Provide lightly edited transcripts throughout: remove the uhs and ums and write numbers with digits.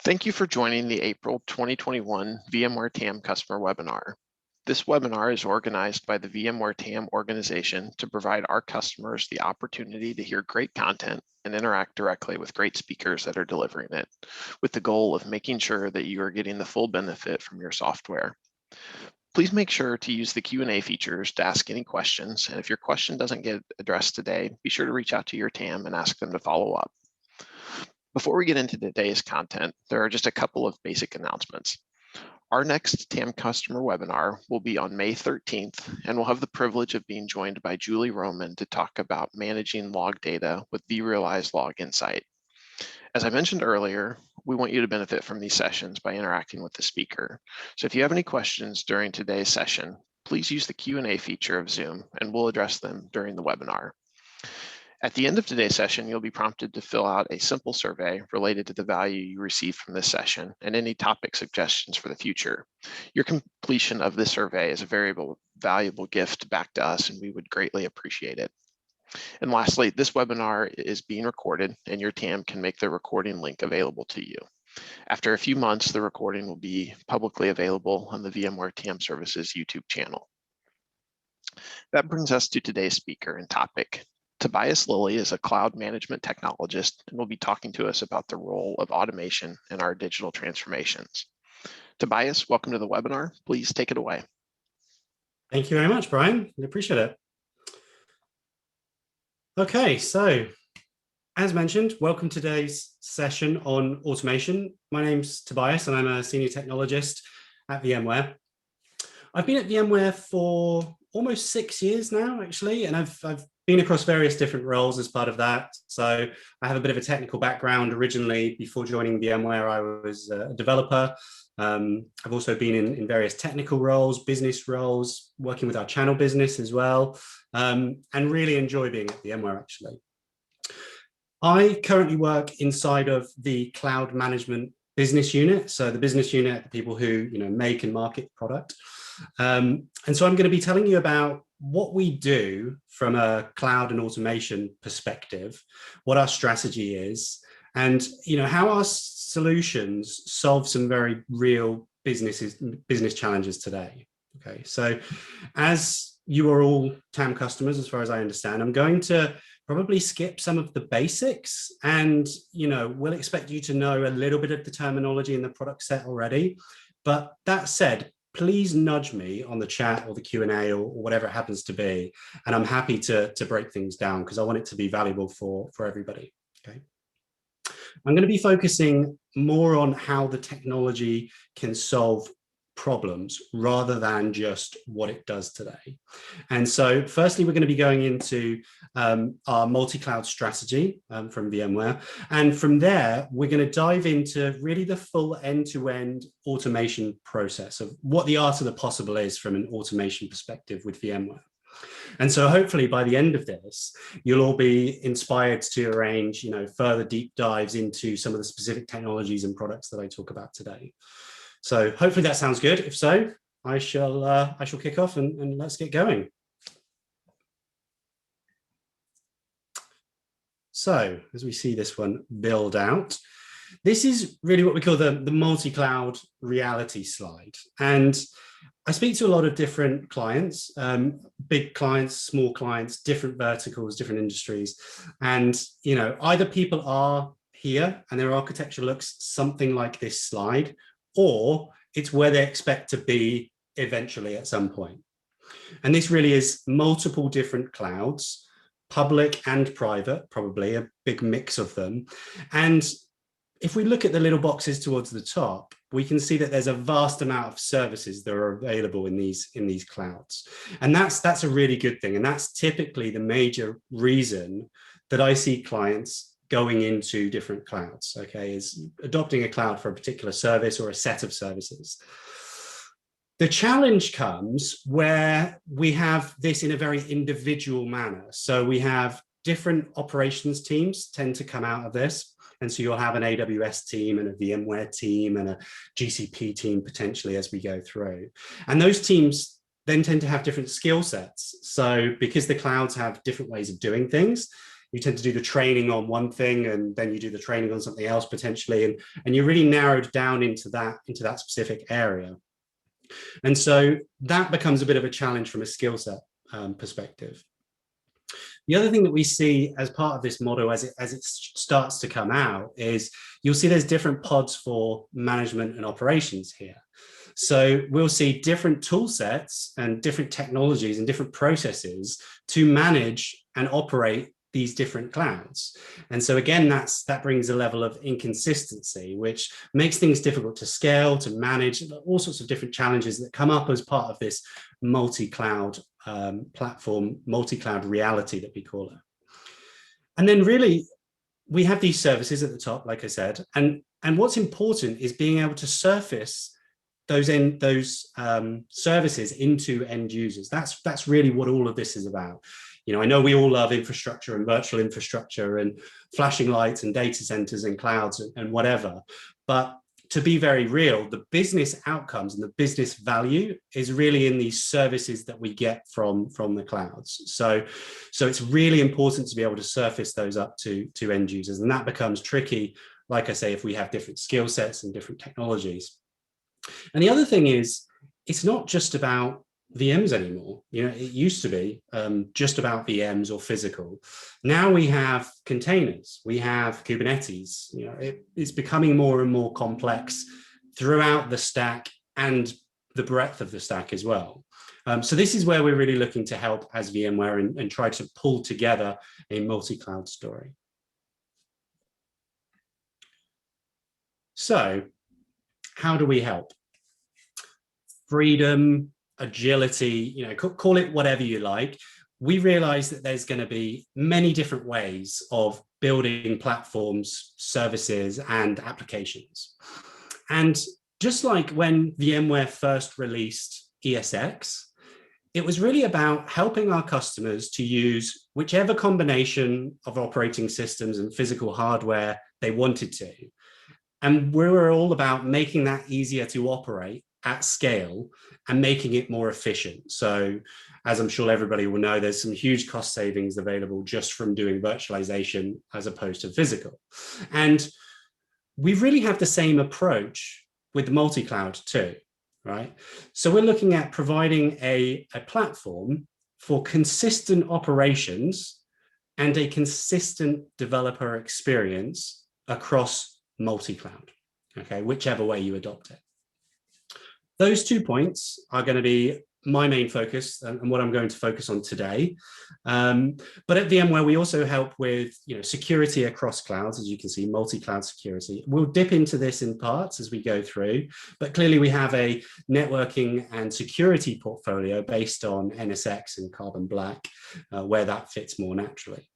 Thank you for joining the April 2021 VMware TAM customer webinar. This webinar is organized by the VMware TAM organization to provide our customers the opportunity to hear great content and interact directly with great speakers that are delivering it, with the goal of making sure that you are getting the full benefit from your software. Please make sure to use the Q&A features to ask any questions, and if your question doesn't get addressed today, be sure to reach out to your TAM and ask them to follow up. Before we get into today's content, there are just a couple of basic announcements. Our next TAM customer webinar will be on May 13th, and we'll have the privilege of being joined by Julie Roman to talk about managing log data with vRealize Log Insight. As I mentioned earlier, we want you to benefit from these sessions by interacting with the speaker. So if you have any questions during today's session, please use the Q&A feature of Zoom, and we'll address them during the webinar. At the end of today's session, you'll be prompted to fill out a simple survey related to the value you received from this session and any topic suggestions for the future. Your completion of this survey is a very valuable gift back to us, and we would greatly appreciate it. And lastly, this webinar is being recorded, and your TAM can make the recording link available to you. After a few months, the recording will be publicly available on the VMware TAM Services YouTube channel. That brings us to today's speaker and topic. Tobias Lilley is a cloud management technologist and will be talking to us about the role of automation in our digital transformations. Tobias, welcome to the webinar. Please take it away. Thank you very much, Brian. I appreciate it. Okay, so as mentioned, welcome to today's session on automation. My name's Tobias and I'm a senior technologist at VMware. I've been at VMware for almost 6 years now, actually, and I've been across various different roles as part of that. So I have a bit of a technical background. Originally, before joining VMware, I was a developer. I've also been in various technical roles, business roles, working with our channel business as well, and really enjoy being at VMware, actually. I currently work inside of the cloud management business unit. So the business unit, the people who make and market the product. And so I'm going to be telling you about what we do from a cloud and automation perspective, what our strategy is, and how our solutions solve some very real business challenges today. Okay, so as you are all TAM customers, as far as I understand, I'm going to probably skip some of the basics, and we'll expect you to know a little bit of the terminology in the product set already. But that said, please nudge me on the chat or the Q&A or whatever it happens to be, and I'm happy to break things down because I want it to be valuable for everybody. Okay, I'm going to be focusing more on how the technology can solve problems rather than just what it does today. And so firstly, we're going to be going into our multi-cloud strategy from VMware. And from there, we're going to dive into really the full end-to-end automation process of what the art of the possible is from an automation perspective with VMware. And so hopefully by the end of this, you'll all be inspired to arrange further deep dives into some of the specific technologies and products that I talk about today. So hopefully that sounds good. If so, I shall kick off and let's get going. So as we see this one build out, this is really what we call the multi-cloud reality slide. And I speak to a lot of different clients, big clients, small clients, different verticals, different industries. And either people are here and their architecture looks something like this slide, or it's where they expect to be eventually at some point. And this really is multiple different clouds, public and private, probably a big mix of them. And if we look at the little boxes towards the top, we can see that there's a vast amount of services that are available in these clouds. And that's a really good thing. And that's typically the major reason that I see clients going into different clouds, okay, is adopting a cloud for a particular service or a set of services. The challenge comes where we have this in a very individual manner. So we have different operations teams tend to come out of this. And so you'll have an AWS team and a VMware team and a GCP team potentially as we go through. And those teams then tend to have different skill sets. So because the clouds have different ways of doing things, you tend to do the training on one thing, and then you do the training on something else potentially, and you're really narrowed down into that specific area. And so that becomes a bit of a challenge from a skill set perspective. The other thing that we see as part of this model as it starts to come out is you'll see there's different pods for management and operations here. So we'll see different tool sets and different technologies and different processes to manage and operate these different clouds. And so again, that brings a level of inconsistency, which makes things difficult to scale, to manage, all sorts of different challenges that come up as part of this multi-cloud platform, multi-cloud reality that we call it. And then really, we have these services at the top, like I said, and what's important is being able to surface those services into end users. That's really what all of this is about. You know, I know we all love infrastructure and virtual infrastructure and flashing lights and data centers and clouds and whatever, but to be very real, the business outcomes and the business value is really in these services that we get from the clouds. So it's really important to be able to surface those up to end users, and that becomes tricky, like I say, if we have different skill sets and different technologies. And the other thing is, it's not just about VMs anymore. You know, it used to be just about VMs or physical. Now we have containers, we have Kubernetes. You know, it's becoming more and more complex throughout the stack and the breadth of the stack as well. So this is where we're really looking to help as VMware and try to pull together a multi-cloud story. So how do we help? Freedom, agility, you know, call it whatever you like. We realize that there's going to be many different ways of building platforms, services, and applications. And just like when VMware first released ESX, it was really about helping our customers to use whichever combination of operating systems and physical hardware they wanted to. And we were all about making that easier to operate at scale and making it more efficient. So as I'm sure everybody will know, there's some huge cost savings available just from doing virtualization as opposed to physical. And we really have the same approach with multi-cloud too, right? So we're looking at providing a platform for consistent operations and a consistent developer experience across multi-cloud, okay, whichever way you adopt it. Those 2 points are going to be my main focus and what I'm going to focus on today. But at VMware, we also help with security across clouds, as you can see, multi-cloud security. We'll dip into this in parts as we go through, but clearly we have a networking and security portfolio based on NSX and Carbon Black, where that fits more naturally.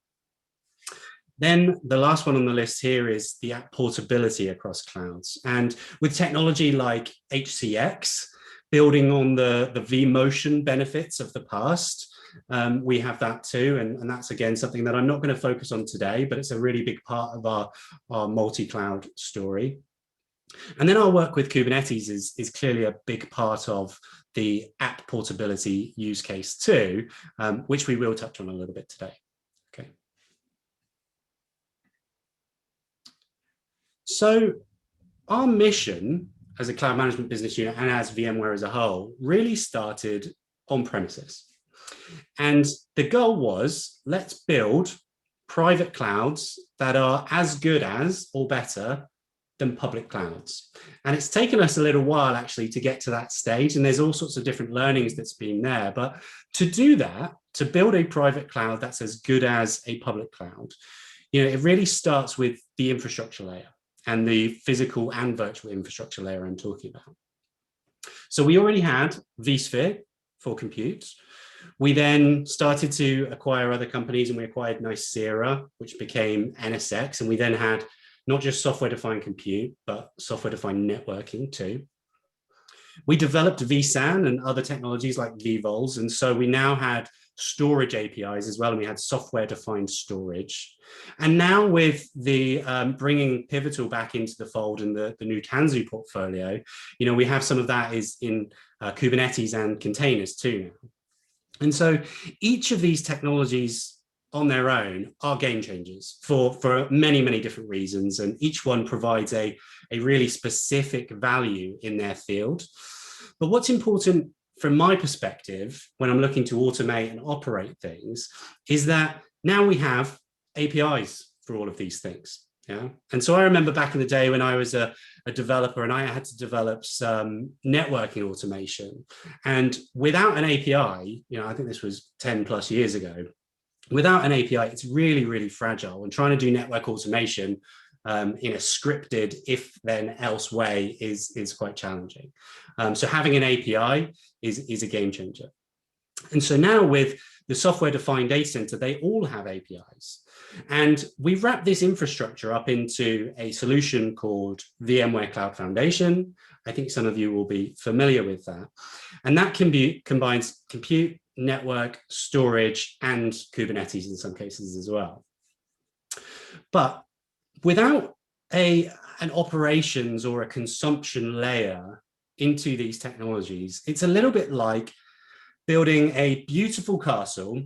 Then the last one on the list here is the app portability across clouds. And with technology like HCX, building on the vMotion benefits of the past, we have that too. And that's, again, something that I'm not going to focus on today, but it's a really big part of our multi-cloud story. And then our work with Kubernetes is clearly a big part of the app portability use case too, which we will touch on a little bit today. Okay. So our mission as a cloud management business unit and as VMware as a whole really started on premises. And the goal was, let's build private clouds that are as good as or better than public clouds. And it's taken us a little while actually to get to that stage. And there's all sorts of different learnings that's been there. But to do that, to build a private cloud that's as good as a public cloud, it really starts with the infrastructure layer and the physical and virtual infrastructure layer I'm talking about. So we already had vSphere for compute. We then started to acquire other companies, and we acquired Nicira, which became NSX. And we then had not just software-defined compute, but software-defined networking too. We developed vSAN and other technologies like vVols. And so we now had storage APIs as well, and we had software-defined storage. And now with the bringing Pivotal back into the fold and the new Tanzu portfolio, we have some of that is in Kubernetes and containers too now. And so each of these technologies on their own are game changers for many, many different reasons. And each one provides a really specific value in their field. But what's important from my perspective, when I'm looking to automate and operate things, is that now we have APIs for all of these things. Yeah. And so I remember back in the day when I was a developer and I had to develop some networking automation. And without an API, I think this was 10 plus years ago, without an API, it's really, really fragile. And trying to do network automation in a scripted if then else way is quite challenging. So having an API is a game changer. And so now with the software-defined data center, they all have APIs. And we've wrapped this infrastructure up into a solution called VMware Cloud Foundation. I think some of you will be familiar with that. And that combines compute, network, storage, and Kubernetes in some cases as well. But without an operations or a consumption layer into these technologies, it's a little bit like building a beautiful castle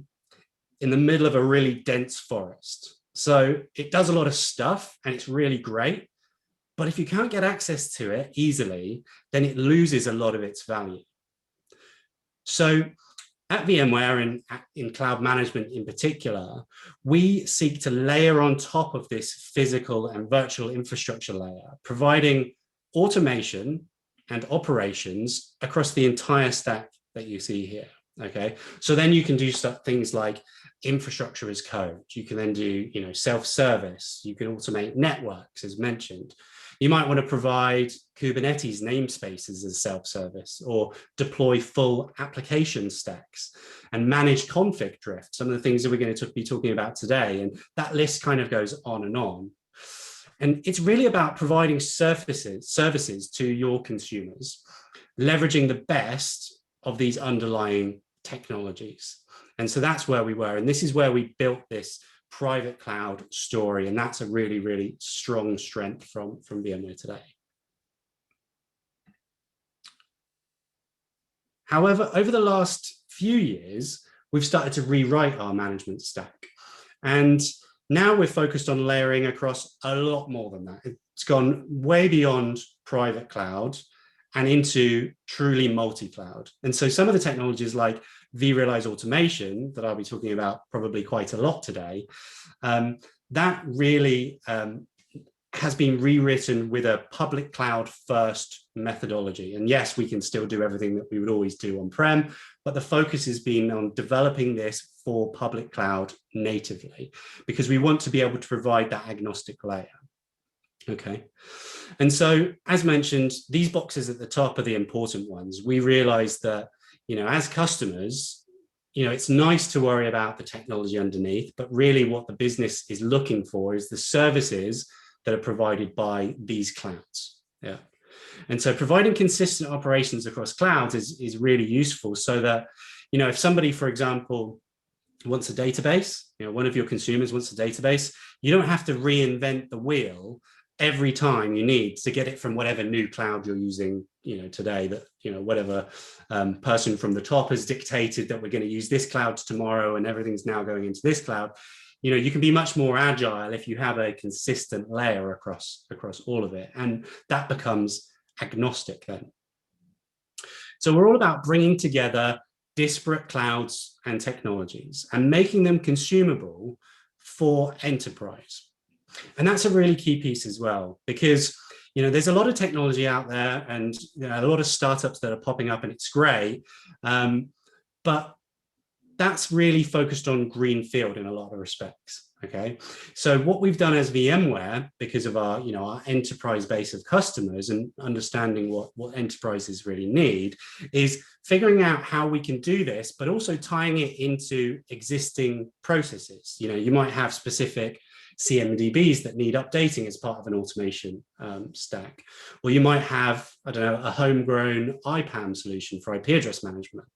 in the middle of a really dense forest. So it does a lot of stuff and it's really great, but if you can't get access to it easily, then it loses a lot of its value. So at VMware and in cloud management in particular, we seek to layer on top of this physical and virtual infrastructure layer, providing automation and operations across the entire stack that you see here. Okay, so then you can do things like infrastructure as code. You can then do, self-service. You can automate networks, as mentioned. You might want to provide Kubernetes namespaces as self-service, or deploy full application stacks and manage config drift, some of the things that we're going to be talking about today. And that list kind of goes on and on. And it's really about providing services to your consumers, leveraging the best of these underlying technologies. And so that's where we were. And this is where we built this private cloud story. And that's a really, really strong strength from VMware today. However, over the last few years, we've started to rewrite our management stack. And now we're focused on layering across a lot more than that. It's gone way beyond private cloud and into truly multi-cloud. And so some of the technologies like vRealize automation that I'll be talking about probably quite a lot today, that really has been rewritten with a public cloud first methodology. And yes, we can still do everything that we would always do on-prem, but the focus has been on developing this for public cloud natively, because we want to be able to provide that agnostic layer. Okay. And so, as mentioned, these boxes at the top are the important ones. We realized that, as customers, it's nice to worry about the technology underneath, but really what the business is looking for is the services that are provided by these clouds. Yeah. And so providing consistent operations across clouds is really useful, so that, if somebody, for example, wants a database, one of your consumers wants a database, you don't have to reinvent the wheel every time you need to get it from whatever new cloud you're using, today, that, whatever person from the top has dictated that we're going to use this cloud tomorrow and everything's now going into this cloud. You can be much more agile if you have a consistent layer across all of it, and that becomes agnostic then. So we're all about bringing together disparate clouds and technologies and making them consumable for enterprise. And that's a really key piece as well, because there's a lot of technology out there and a lot of startups that are popping up, and it's great, but that's really focused on greenfield in a lot of respects. Okay, so what we've done as VMware, because of our our enterprise base of customers and understanding what enterprises really need, is figuring out how we can do this, but also tying it into existing processes. You might have specific CMDBs that need updating as part of an automation stack, or you might have, I don't know, a homegrown IPAM solution for IP address management,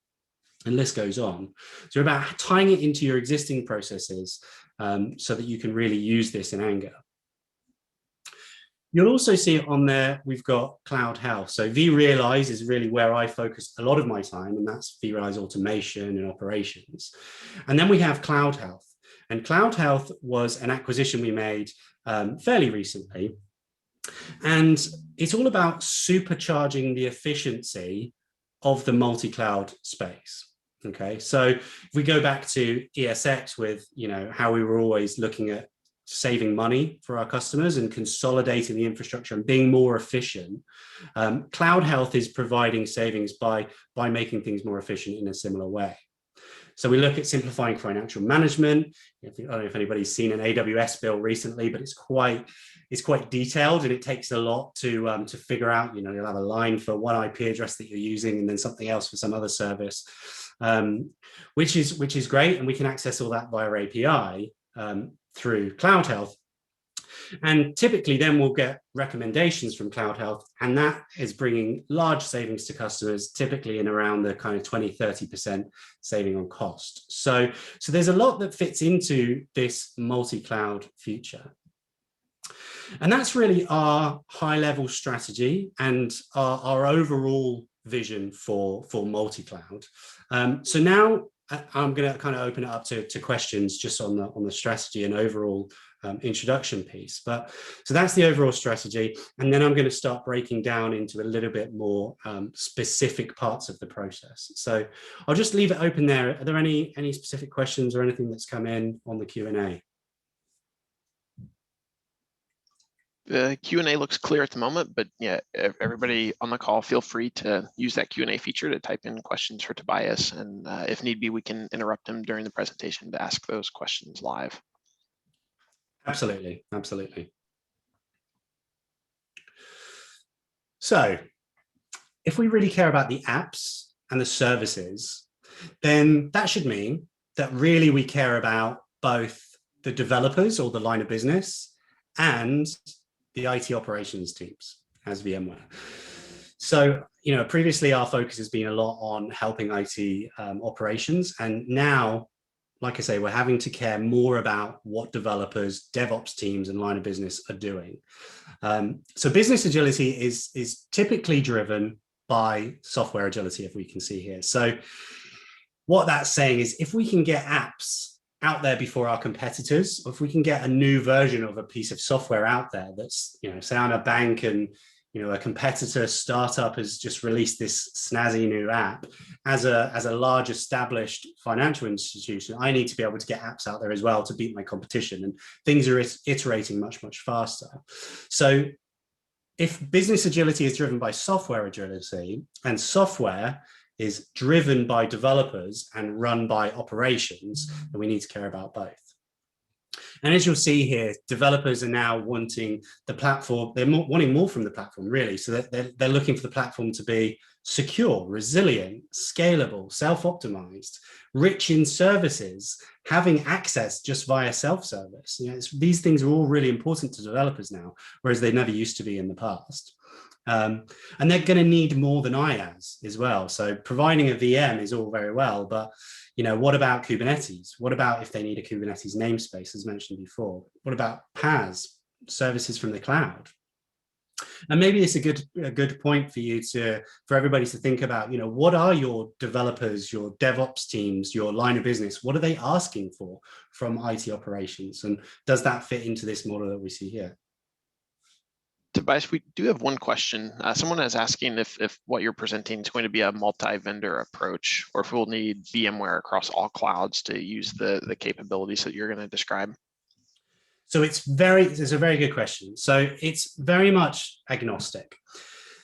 and list goes on. So about tying it into your existing processes so that you can really use this in anger. You'll also see it on there, we've got cloud health. So vRealize is really where I focus a lot of my time, and that's vRealize automation and operations. And then we have cloud health. And Cloud Health was an acquisition we made fairly recently. And it's all about supercharging the efficiency of the multi-cloud space. Okay, so if we go back to ESX with, how we were always looking at saving money for our customers and consolidating the infrastructure and being more efficient, Cloud Health is providing savings by making things more efficient in a similar way. So we look at simplifying financial management. I don't know if anybody's seen an AWS bill recently, but it's quite detailed, and it takes a lot to figure out. You'll have a line for one IP address that you're using, and then something else for some other service, which is great, and we can access all that via API through Cloud Health. And typically then we'll get recommendations from Cloud Health, and that is bringing large savings to customers, typically in around the kind of 20-30% saving on cost. So there's a lot that fits into this multi-cloud future. And that's really our high-level strategy and our overall vision for multi-cloud. So now I'm going to kind of open it up to questions just on the strategy and overall introduction piece. So that's the overall strategy, and then I'm going to start breaking down into a little bit more specific parts of the process. So I'll just leave it open there. Are there any specific questions or anything that's come in on the Q&A? The Q&A looks clear at the moment, but yeah, everybody on the call, feel free to use that Q&A feature to type in questions for Tobias, and if need be, we can interrupt him during the presentation to ask those questions live. Absolutely, absolutely. So if we really care about the apps and the services, then that should mean that really we care about both the developers or the line of business and the IT operations teams as VMware. So, previously our focus has been a lot on helping IT operations, and now, like I say, we're having to care more about what developers, DevOps teams, and line of business are doing. So business agility is typically driven by software agility, if we can see here. So what that's saying is, if we can get apps out there before our competitors, or if we can get a new version of a piece of software out there that's, say I'm a bank and a competitor startup has just released this snazzy new app. As a large established financial institution, I need to be able to get apps out there as well to beat my competition, and things are iterating much faster. So if business agility is driven by software agility, and software is driven by developers and run by operations, then we need to care about both. And as you'll see here, developers are now wanting the platform, they're wanting more from the platform, really. So they're looking for the platform to be secure, resilient, scalable, self-optimized, rich in services, having access just via self-service. These things are all really important to developers now, whereas they never used to be in the past. And they're going to need more than IaaS as well. So providing a VM is all very well, but what about Kubernetes? What about if they need a Kubernetes namespace, as mentioned before? What about PaaS, services from the cloud? And maybe it's a good point for everybody to think about, what are your developers, your DevOps teams, your line of business, what are they asking for from IT operations? And does that fit into this model that we see here? Tobias, we do have one question. Someone is asking if what you're presenting is going to be a multi-vendor approach, or if we'll need VMware across all clouds to use the capabilities that you're going to describe. So it's a very good question. So it's very much agnostic.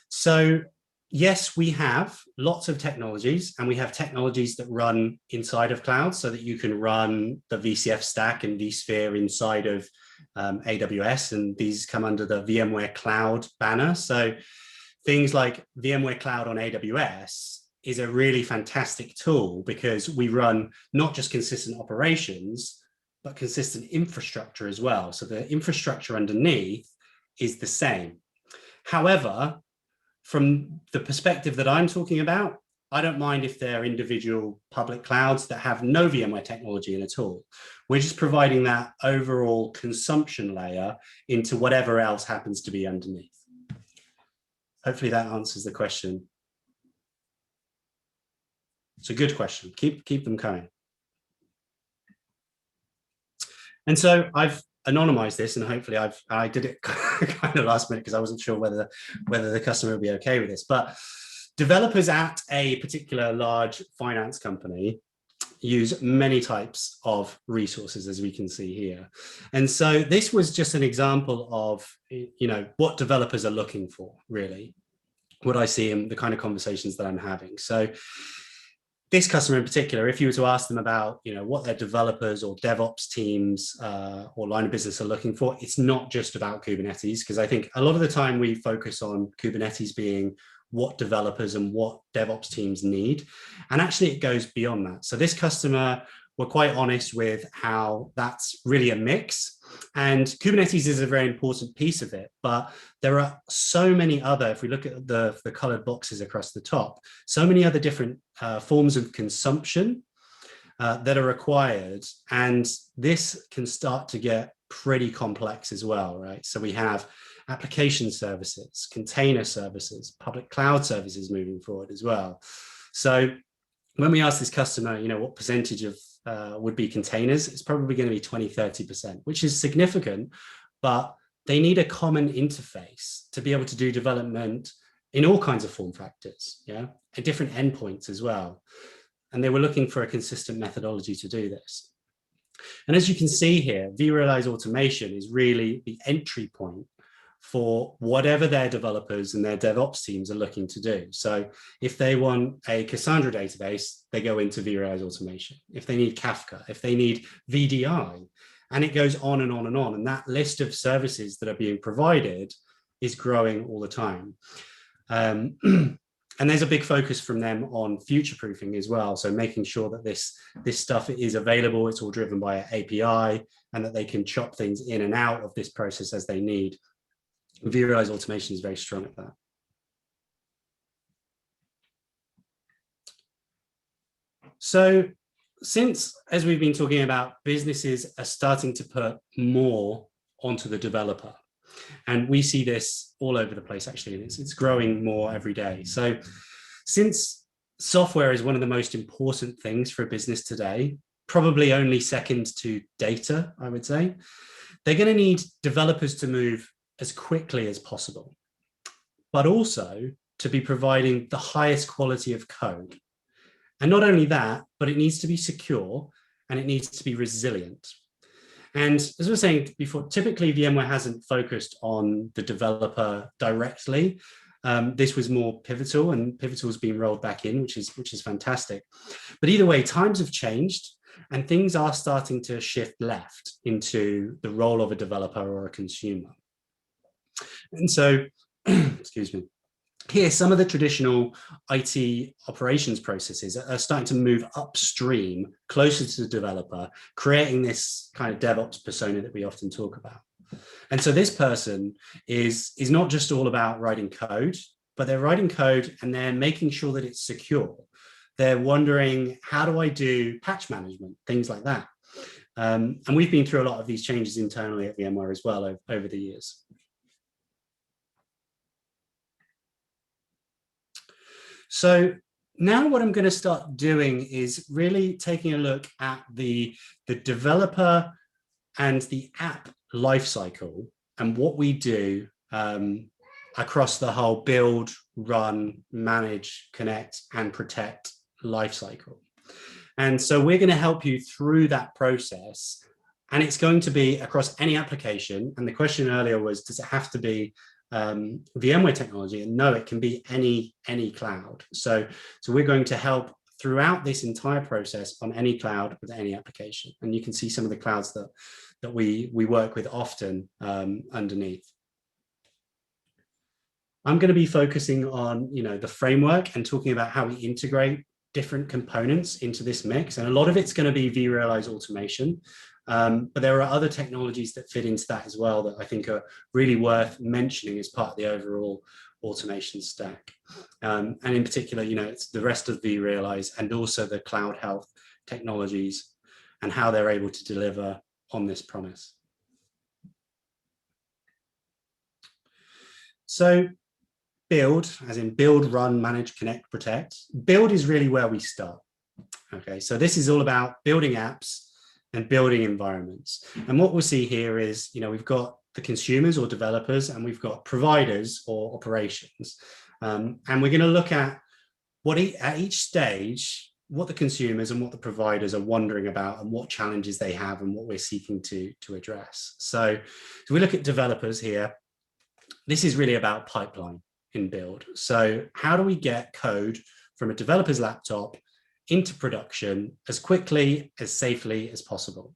So yes, we have lots of technologies, and we have technologies that run inside of clouds, so that you can run the VCF stack and vSphere inside of AWS, and these come under the VMware Cloud banner. So things like VMware Cloud on AWS is a really fantastic tool, because we run not just consistent operations, but consistent infrastructure as well. So the infrastructure underneath is the same. However, from the perspective that I'm talking about, I don't mind if they're individual public clouds that have no VMware technology in at all. We're just providing that overall consumption layer into whatever else happens to be underneath. Hopefully that answers the question. It's a good question. Keep them coming. And so I've anonymized this, and hopefully I did it kind of last minute because I wasn't sure whether the customer would be okay with this. But developers at a particular large finance company use many types of resources, as we can see here. And so this was just an example of, what developers are looking for, really, what I see in the kind of conversations that I'm having. So this customer in particular, if you were to ask them about, what their developers or DevOps teams or line of business are looking for, it's not just about Kubernetes, because I think a lot of the time we focus on Kubernetes being what developers and what DevOps teams need. And actually it goes beyond that. So this customer, we're quite honest with how that's really a mix. And Kubernetes is a very important piece of it, but there are so many other, if we look at the colored boxes across the top, so many other different forms of consumption that are required. And this can start to get pretty complex as well, right? So we have application services, container services, public cloud services moving forward as well. So when we ask this customer, what percentage of would be containers, it's probably going to be 20-30%, which is significant, but they need a common interface to be able to do development in all kinds of form factors, at different endpoints as well. And they were looking for a consistent methodology to do this. And as you can see here, vRealize automation is really the entry point for whatever their developers and their DevOps teams are looking to do. So if they want a Cassandra database, they go into vRealize automation. If they need Kafka, if they need VDI, and it goes on and on and on. And that list of services that are being provided is growing all the time. And there's a big focus from them on future-proofing as well. So making sure that this stuff is available, it's all driven by an API, and that they can chop things in and out of this process as they need. vRealize automation is very strong at that. So since, as we've been talking about, businesses are starting to put more onto the developer, and we see this all over the place, actually, and it's growing more every day. So since software is one of the most important things for a business today, probably only second to data, I would say, they're going to need developers to move as quickly as possible, but also to be providing the highest quality of code. And not only that, but it needs to be secure and it needs to be resilient. And as I was saying before, typically VMware hasn't focused on the developer directly. This was more Pivotal, and Pivotal has been rolled back in, which is fantastic. But either way, times have changed and things are starting to shift left into the role of a developer or a consumer. And so, excuse me, here, some of the traditional IT operations processes are starting to move upstream, closer to the developer, creating this kind of DevOps persona that we often talk about. And so this person is not just all about writing code, but they're writing code and they're making sure that it's secure. They're wondering, how do I do patch management, things like that. And we've been through a lot of these changes internally at VMware as well over the years. So now what I'm going to start doing is really taking a look at the developer and the app lifecycle and what we do across the whole build, run, manage, connect, and protect lifecycle. And so we're going to help you through that process. And it's going to be across any application. And the question earlier was, does it have to be VMware technology? And no, it can be any cloud. So we're going to help throughout this entire process on any cloud with any application. And you can see some of the clouds that we work with often underneath. I'm going to be focusing on the framework and talking about how we integrate different components into this mix. And a lot of it's going to be vRealize automation. But there are other technologies that fit into that as well that I think are really worth mentioning as part of the overall automation stack. And in particular, it's the rest of vRealize and also the cloud health technologies and how they're able to deliver on this promise. So build, as in build, run, manage, connect, protect. Build is really where we start. Okay, so this is all about building apps and building environments. And what we'll see here is, we've got the consumers or developers, and we've got providers or operations. And we're going to look at at each stage, what the consumers and what the providers are wondering about and what challenges they have and what we're seeking to address. So if we look at developers here, this is really about pipeline in build. So how do we get code from a developer's laptop into production as quickly, as safely as possible?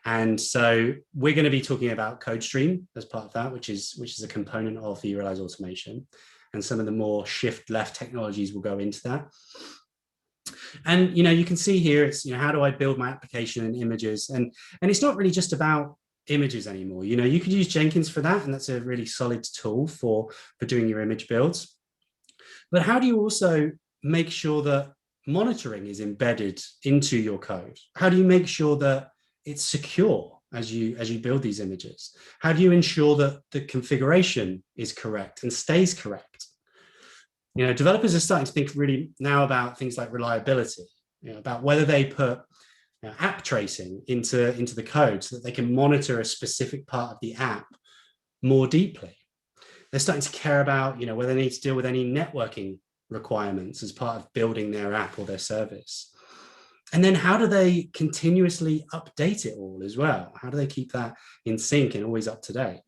And so we're going to be talking about CodeStream as part of that, which is a component of vRealize automation. And some of the more shift left technologies will go into that. And you can see here, it's how do I build my application and images? And it's not really just about images anymore. You could use Jenkins for that, and that's a really solid tool for doing your image builds. But how do you also make sure that monitoring is embedded into your code? How do you make sure that it's secure as you build these images? How do you ensure that the configuration is correct and stays correct? Developers are starting to think really now about things like reliability, about whether they put app tracing into the code so that they can monitor a specific part of the app more deeply. They're starting to care about, whether they need to deal with any networking requirements as part of building their app or their service. And then how do they continuously update it all as well? How do they keep that in sync and always up to date?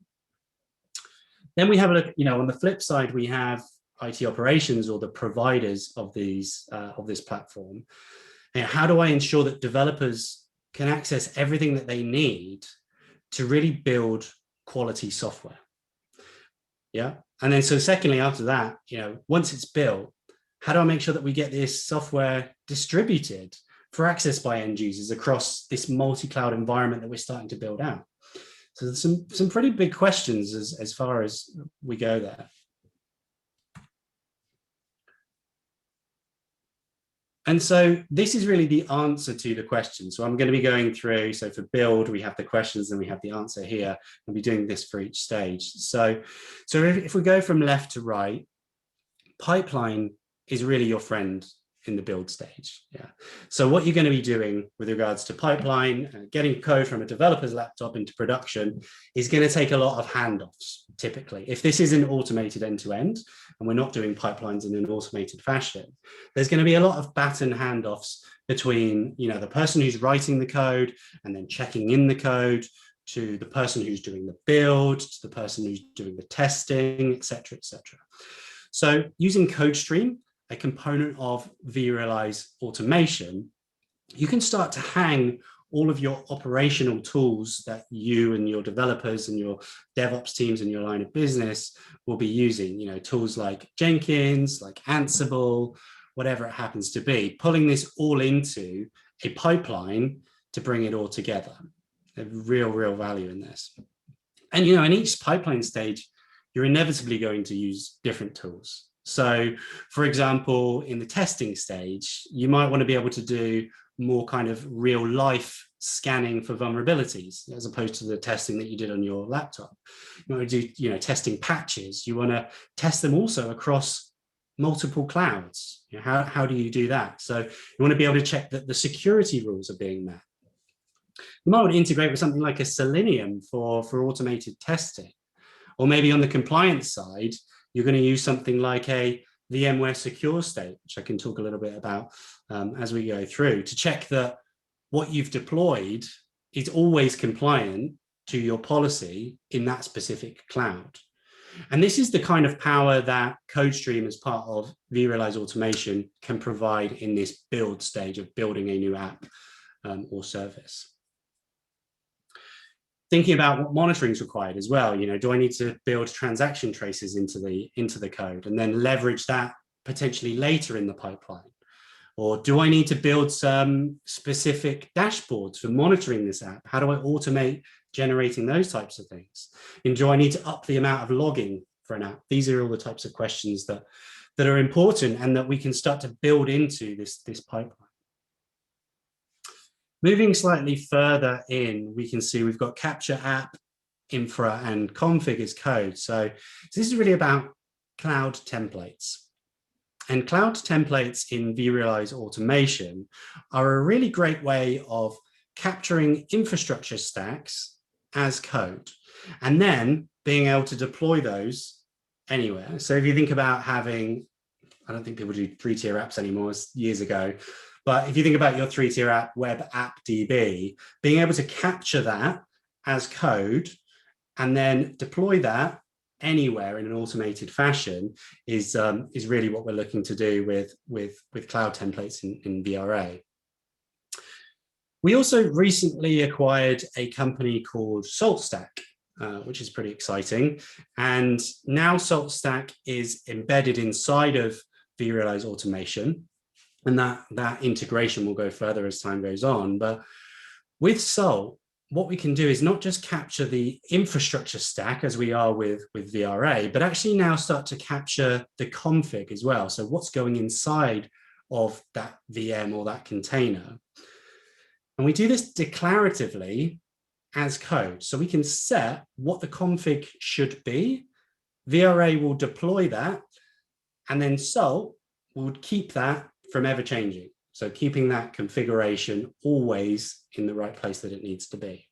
Then we have a look, on the flip side, we have IT operations or the providers of this platform. And how do I ensure that developers can access everything that they need to really build quality software? Yeah. And then so secondly, after that, once it's built, how do I make sure that we get this software distributed for access by end users across this multi-cloud environment that we're starting to build out? So there's some pretty big questions as far as we go there. And so this is really the answer to the question. So I'm going to be going through, so for build, we have the questions and we have the answer here. I'll be doing this for each stage. So if we go from left to right, pipeline is really your friend in the build stage. Yeah. So what you're going to be doing with regards to pipeline, getting code from a developer's laptop into production is going to take a lot of handoffs, typically. If this isn't automated end-to-end, and we're not doing pipelines in an automated fashion, there's going to be a lot of baton handoffs between, the person who's writing the code and then checking in the code to the person who's doing the build, to the person who's doing the testing, et cetera, et cetera. So using CodeStream, a component of vRealize automation, you can start to hang all of your operational tools that you and your developers and your DevOps teams and your line of business will be using, tools like Jenkins, like Ansible, whatever it happens to be, pulling this all into a pipeline to bring it all together. There's real value in this. And, in each pipeline stage, you're inevitably going to use different tools. So, for example, in the testing stage, you might want to be able to do more kind of real life scanning for vulnerabilities, as opposed to the testing that you did on your laptop. You want to do, testing patches. You want to test them also across multiple clouds. How do you do that? So you want to be able to check that the security rules are being met. You might want to integrate with something like a Selenium for automated testing. Or maybe on the compliance side, you're going to use something like a VMware secure state, which I can talk a little bit about as we go through, to check that what you've deployed is always compliant to your policy in that specific cloud. And this is the kind of power that CodeStream as part of vRealize automation can provide in this build stage of building a new app or service. Thinking about what monitoring is required as well. Do I need to build transaction traces into the code and then leverage that potentially later in the pipeline? Or do I need to build some specific dashboards for monitoring this app? How do I automate generating those types of things? And do I need to up the amount of logging for an app? These are all the types of questions that are important and that we can start to build into this pipeline. Moving slightly further in, we can see we've got capture app, infra, and config as code. So this is really about cloud templates. And cloud templates in vRealize automation are a really great way of capturing infrastructure stacks as code, and then being able to deploy those anywhere. So if you think about having, I don't think people do 3-tier apps anymore, it's years ago, but if you think about your 3-tier app, web app DB, being able to capture that as code and then deploy that anywhere in an automated fashion is really what we're looking to do with cloud templates in VRA. We also recently acquired a company called SaltStack, which is pretty exciting. And now SaltStack is embedded inside of vRealize automation, and that integration will go further as time goes on. But with Salt, what we can do is not just capture the infrastructure stack as we are with VRA, but actually now start to capture the config as well. So what's going inside of that VM or that container. And we do this declaratively as code. So we can set what the config should be. VRA will deploy that, and then Salt will keep that from ever changing. So keeping that configuration always in the right place that it needs to be.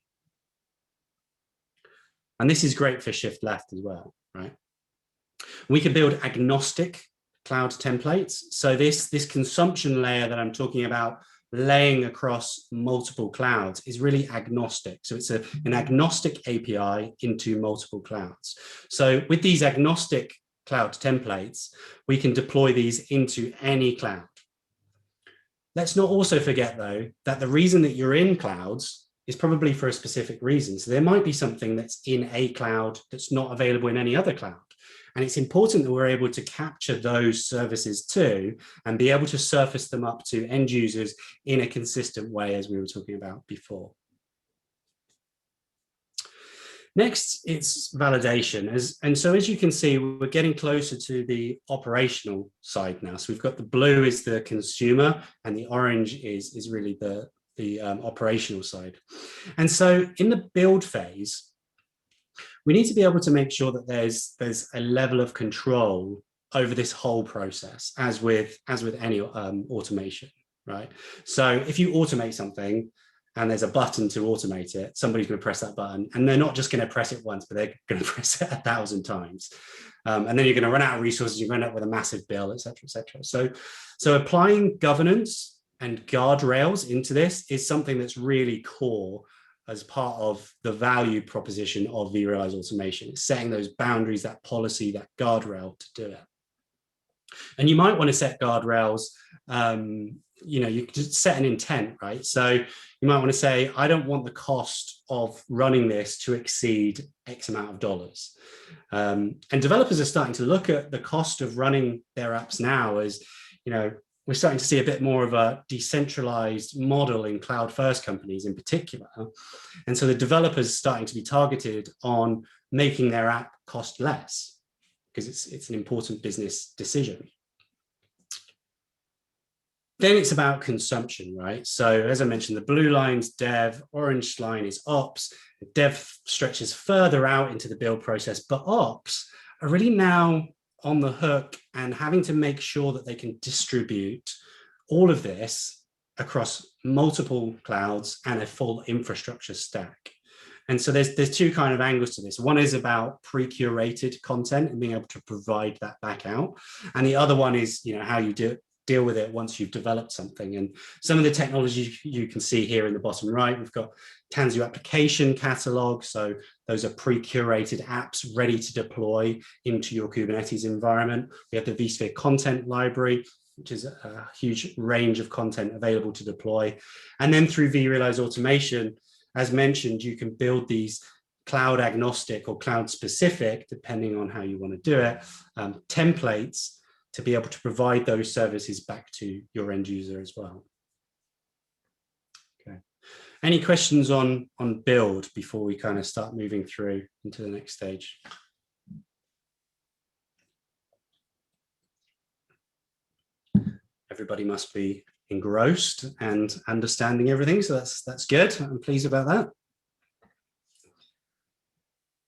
And this is great for shift left as well, right? We can build agnostic cloud templates. So this consumption layer that I'm talking about laying across multiple clouds is really agnostic. So it's an agnostic API into multiple clouds. So with these agnostic cloud templates, we can deploy these into any cloud. Let's not also forget, though, that the reason that you're in clouds is probably for a specific reason. So there might be something that's in a cloud that's not available in any other cloud. And it's important that we're able to capture those services too, and be able to surface them up to end users in a consistent way, as we were talking about before. Next, it's validation. And so as you can see, we're getting closer to the operational side now. So we've got the blue is the consumer, and the orange is really the operational side. And so in the build phase, we need to be able to make sure that there's a level of control over this whole process, as with any automation, right? So if you automate something and there's a button to automate it, somebody's going to press that button, and they're not just going to press it once, but they're going to press it 1,000 times. And then you're going to run out of resources, you're going to end up with a massive bill, et cetera, et cetera. So applying governance and guardrails into this is something that's really core as part of the value proposition of vRealize automation. It's setting those boundaries, that policy, that guardrail to do it. And you might want to set guardrails, you just set an intent, right? So you might want to say, I don't want the cost of running this to exceed X amount of dollars. And developers are starting to look at the cost of running their apps now as, we're starting to see a bit more of a decentralized model in cloud-first companies in particular. And so the developers are starting to be targeted on making their app cost less, because it's an important business decision. Then it's about consumption, right? So as I mentioned, the blue line's dev, orange line is ops. The dev stretches further out into the build process, but ops are really now on the hook and having to make sure that they can distribute all of this across multiple clouds and a full infrastructure stack. And so there's two kind of angles to this. One is about pre-curated content and being able to provide that back out. And the other one is, how you deal with it once you've developed something. And some of the technologies you can see here in the bottom right, we've got Tanzu application catalog. So those are pre-curated apps ready to deploy into your Kubernetes environment. We have the vSphere content library, which is a huge range of content available to deploy. And then through vRealize automation, as mentioned, you can build these cloud agnostic or cloud specific, depending on how you want to do it, templates to be able to provide those services back to your end user as well. Okay. Any questions on build before we kind of start moving through into the next stage? Everybody must be engrossed and understanding everything, so that's good. I'm pleased about that.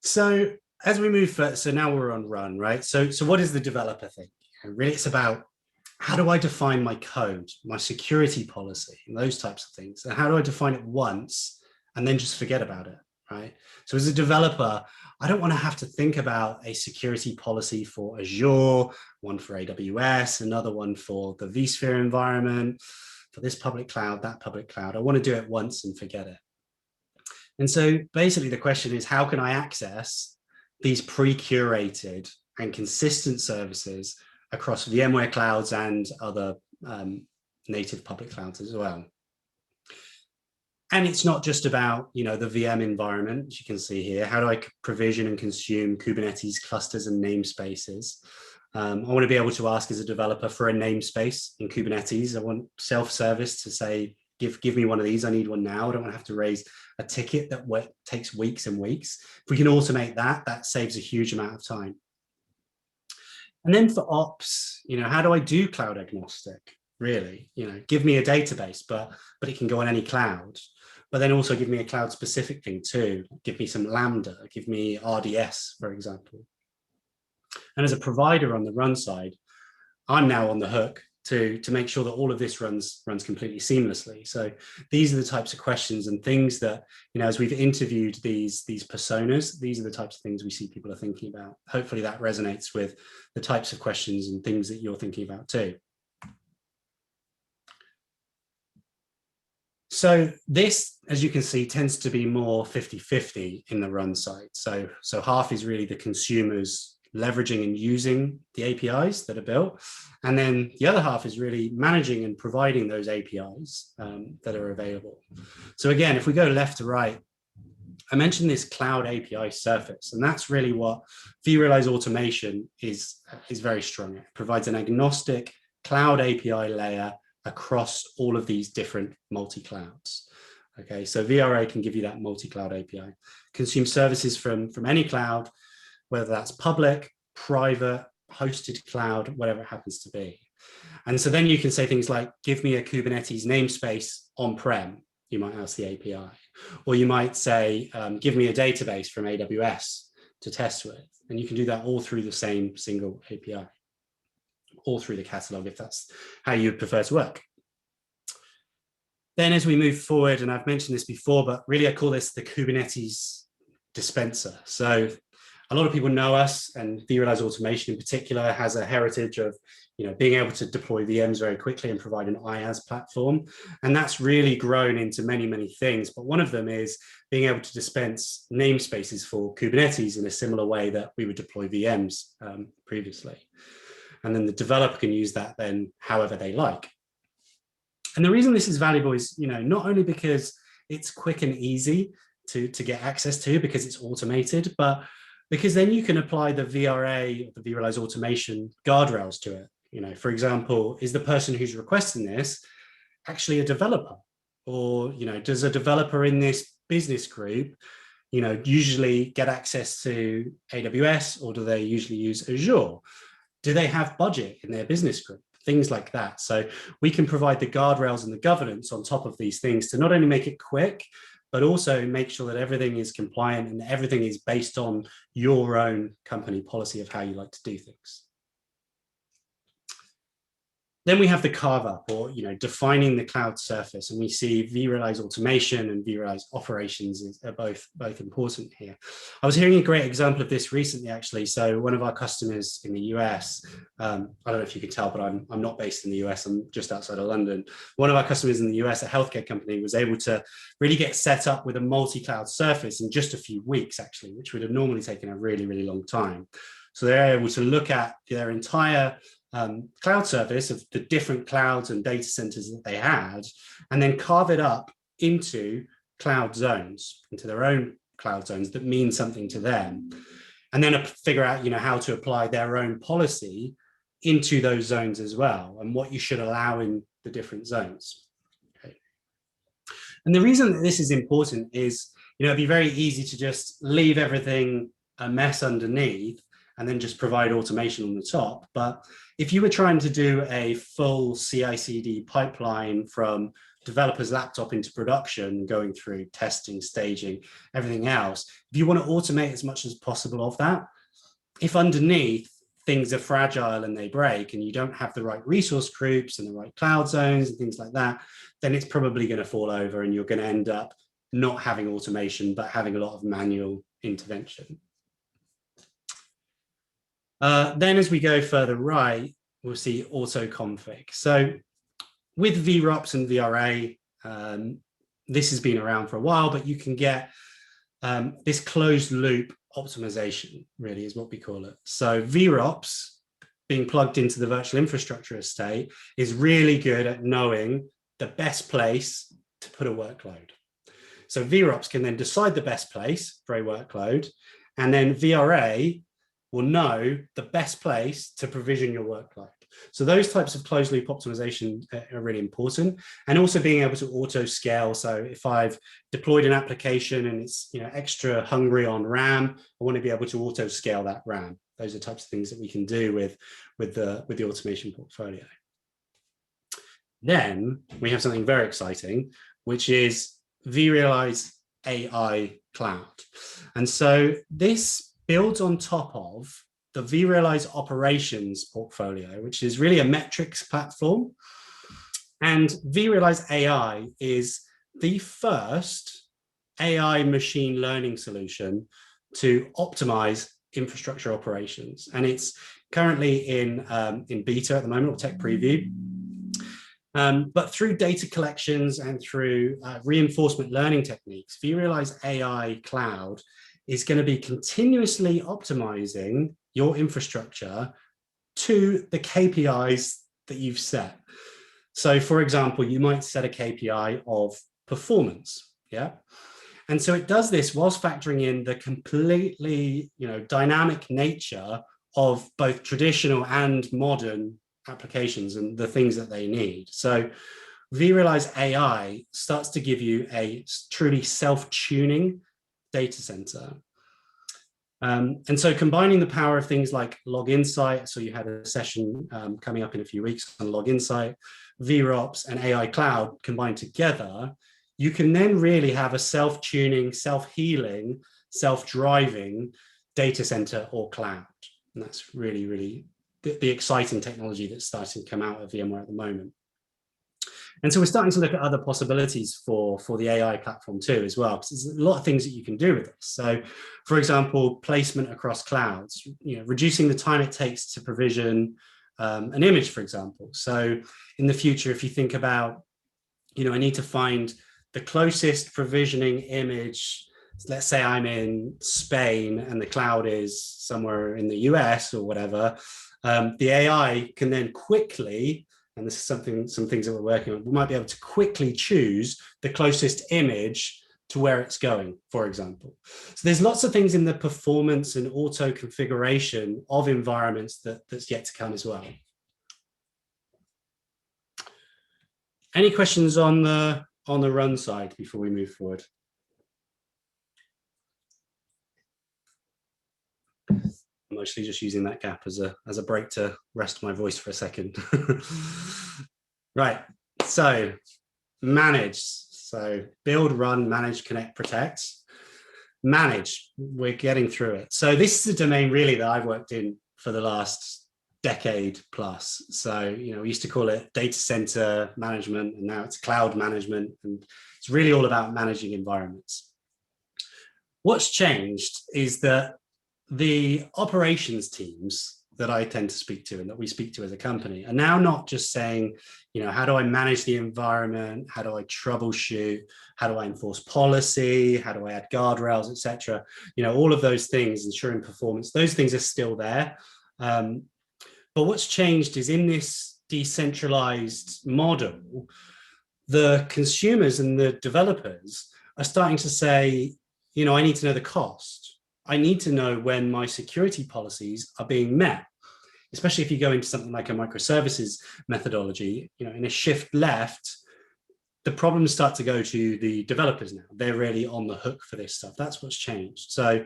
So as we move further, so now we're on run, right? So what is the developer thing? Really, it's about How do I define my code, my security policy, and those types of things? And how do I define it once and then just forget about it, right? So as a developer, I don't want to have to think about a security policy for Azure, one for AWS, another one for the vSphere environment, for this public cloud, that public cloud. I want to do it once and forget it. And so basically the question is, how can I access these pre-curated and consistent services across VMware clouds and other native public clouds as well? And it's not just about, the VM environment, as you can see here. How do I provision and consume Kubernetes clusters and namespaces? I want to be able to ask as a developer for a namespace in Kubernetes. I want self-service to say, give me one of these. I need one now. I don't want to have to raise a ticket that takes weeks and weeks. If we can automate that, that saves a huge amount of time. And then for ops, how do I do cloud agnostic? Really, give me a database, but it can go on any cloud. But then also give me a cloud specific thing too. Give me some Lambda, give me RDS, for example. And as a provider on the run side, I'm now on the hook to make sure that all of this runs completely seamlessly. So these are the types of questions and things that, as we've interviewed these personas, these are the types of things we see people are thinking about. Hopefully that resonates with the types of questions and things that you're thinking about too. So this, as you can see, tends to be more 50-50 in the run side. So half is really the consumers leveraging and using the APIs that are built. And then the other half is really managing and providing those APIs that are available. So again, if we go left to right, I mentioned this cloud API surface, and that's really what vRealize Automation is very strong at. It provides an agnostic cloud API layer across all of these different multi-clouds. Okay, so VRA can give you that multi-cloud API. Consume services from any cloud, whether that's public, private, hosted cloud, whatever it happens to be. And so then you can say things like, give me a Kubernetes namespace on-prem, you might ask the API. Or you might say, give me a database from AWS to test with. And you can do that all through the same single API, all through the catalog, if that's how you prefer to work. Then as we move forward, and I've mentioned this before, but really I call this the Kubernetes dispenser. So a lot of people know us, and vRealize Automation in particular has a heritage of being able to deploy VMs very quickly and provide an IaaS platform. And that's really grown into many, many things. But one of them is being able to dispense namespaces for Kubernetes in a similar way that we would deploy VMs previously. And then the developer can use that then however they like. And the reason this is valuable is, not only because it's quick and easy to get access to because it's automated, but because then you can apply the VRA, the vRealize Automation guardrails to it. For example, is the person who's requesting this actually a developer? Or, does a developer in this business group, usually get access to AWS, or do they usually use Azure? Do they have budget in their business group? Things like that. So we can provide the guardrails and the governance on top of these things to not only make it quick, but also make sure that everything is compliant and everything is based on your own company policy of how you like to do things. Then we have the carve up, or defining the cloud surface, and we see vRealize Automation and vRealize Operations are both important here. I was hearing a great example of this recently, actually. So one of our customers in the US, I don't know if you can tell, but I'm not based in the US. I'm just outside of London. One of our customers in the US, a healthcare company, was able to really get set up with a multi-cloud surface in just a few weeks, actually, which would have normally taken a really, really long time. So they're able to look at their entire cloud service of the different clouds and data centers that they had, and then carve it up into cloud zones, into their own cloud zones that mean something to them, and then figure out how to apply their own policy into those zones as well, and what you should allow in the different zones. Okay. And the reason that this is important is it'd be very easy to just leave everything a mess underneath and then just provide automation on the top. But if you were trying to do a full CI/CD pipeline from developer's laptop into production, going through testing, staging, everything else, if you want to automate as much as possible of that, if underneath things are fragile and they break and you don't have the right resource groups and the right cloud zones and things like that, then it's probably going to fall over and you're going to end up not having automation, but having a lot of manual intervention. Then as we go further right, we'll see auto-config. So with VROPS and VRA, this has been around for a while, but you can get this closed loop optimization, really is what we call it. So VROPS, being plugged into the virtual infrastructure estate, is really good at knowing the best place to put a workload. So VROPS can then decide the best place for a workload, and then VRA will know the best place to provision your workload. So those types of closed loop optimization are really important, and also being able to auto scale. So if I've deployed an application and it's extra hungry on RAM, I want to be able to auto scale that RAM. Those are types of things that we can do with the automation portfolio. Then we have something very exciting, which is vRealize AI Cloud. And so this builds on top of the vRealize operations portfolio, which is really a metrics platform. And vRealize AI is the first AI machine learning solution to optimize infrastructure operations. And it's currently in beta at the moment, or tech preview. But through data collections and through reinforcement learning techniques, vRealize AI Cloud is going to be continuously optimizing your infrastructure to the KPIs that you've set. So for example, you might set a KPI of performance, yeah? And so it does this whilst factoring in the completely, dynamic nature of both traditional and modern applications and the things that they need. So vRealize AI starts to give you a truly self-tuning data center. And so combining the power of things like Log Insight, so you had a session coming up in a few weeks on Log Insight, VROPS and AI Cloud combined together, you can then really have a self-tuning, self-healing, self-driving data center or cloud. And that's really, really the exciting technology that's starting to come out of VMware at the moment. And so we're starting to look at other possibilities for the AI platform too, as well, because there's a lot of things that you can do with this. So, for example, placement across clouds, reducing the time it takes to provision an image, for example. So in the future, if you think about, I need to find the closest provisioning image. Let's say I'm in Spain and the cloud is somewhere in the US or whatever. The AI can then quickly, and this is some things that we're working on, we might be able to quickly choose the closest image to where it's going, for example. So there's lots of things in the performance and auto configuration of environments that's yet to come as well. Any questions on the run side before we move forward? I'm mostly just using that gap as a break to rest my voice for a second. Right, so manage. So build, run, manage, connect, protect. Manage, we're getting through it. So this is a domain really that I've worked in for the last decade plus. So, we used to call it data center management, and now it's cloud management. And it's really all about managing environments. What's changed is that the operations teams that I tend to speak to and that we speak to as a company are now not just saying, how do I manage the environment? How do I troubleshoot? How do I enforce policy? How do I add guardrails, etc.? All of those things, ensuring performance, those things are still there. But what's changed is in this decentralized model, the consumers and the developers are starting to say, I need to know the cost. I need to know when my security policies are being met, especially if you go into something like a microservices methodology, in a shift left, the problems start to go to the developers now. They're really on the hook for this stuff. That's what's changed. So,